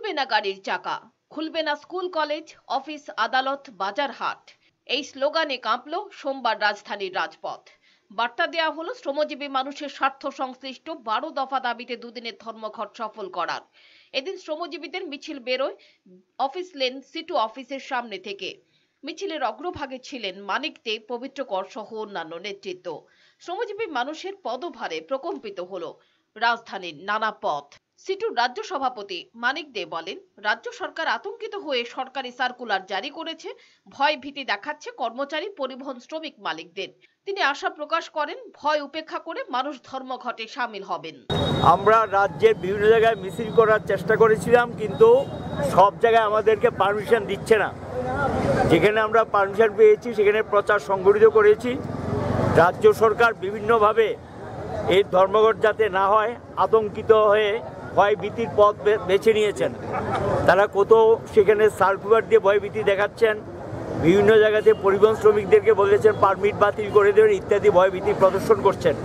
চলবে না গাড়ির চাকা, খুলবে না স্কুল কলেজ, অফিস আদালত বাজার হাট। এই স্লোগানে কাঁপল সোমবার রাজধানীর রাজপথ। বার্তা দেয়া হলো শ্রমজীবী মানুষের স্বার্থ সংশ্লিষ্ট 12 দফা দাবিতে দুদিনের ধর্মঘট সফল করার। এদিন শ্রমজীবীদের মিছিল বেরোয় অফিস লেন সিটু অফিসের সামনে থেকে। মিছিলের অগ্রভাগে ছিলেন মানিক দে, পবিত্র কর সহ অন্যান্য নেতৃত্ব। শ্রমজীবী মানুষের পদভারে প্রকম্পিত হলো রাজধানীর নানা পথ। সিটুর রাজ্য সভাপতি মানিক দে বলেন, রাজ্য সরকার আতঙ্কিত হয়ে সরকারি সার্কুলার জারি করেছে, ভয় ভীতি দেখাচ্ছে কর্মচারী পরিবহন শ্রমিক মালিকদের। তিনি আশা প্রকাশ করেন, ভয় উপেক্ষা করে মানুষ ধর্মঘটে সামিল হবেন। আমরা রাজ্যের বিভিন্ন জায়গায় মিছিল করার চেষ্টা করেছিলাম, কিন্তু সব জায়গায় আমাদেরকে পারমিশন দিচ্ছে না। যেখানে আমরা পারমিশন পেয়েছি সেখানে প্রচার সংগঠিত করেছি। রাজ্য সরকার বিভিন্নভাবে এই ধর্মঘট যাতে না হয় আতঙ্কিত হয়ে ভয় ভীতির পথ বেছে নিয়েছেন। তারা কোথাও সেখানে সার্কুলার দিয়ে ভয় ভীতি দেখাচ্ছেন, বিভিন্ন জায়গাতে পরিবহন শ্রমিকদেরকে বলেছেন পারমিট বাতিল করে দেবেন ইত্যাদি ভয় ভীতি প্রদর্শন করছেন।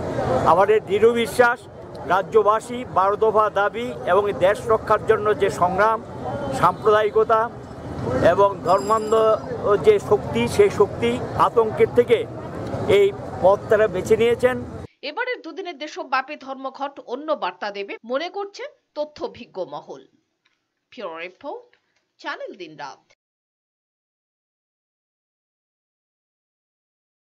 আমাদের দৃঢ় বিশ্বাস, রাজ্যবাসী 12 দফা দাবি এবং দেশ রক্ষার জন্য যে সংগ্রাম, সাম্প্রদায়িকতা এবং ধর্মান্ধ যে শক্তি, সেই শক্তি আতঙ্কের থেকে এই পথ তারা বেছে নিয়েছেন। এবারের দুদিনের দেশব্যাপী ধর্মঘট অন্য বার্তা দেবে মনে করছে তথ্যভিজ্ঞ মহল। ব্যুরো রিপোর্ট, চ্যানেল দিন রাত।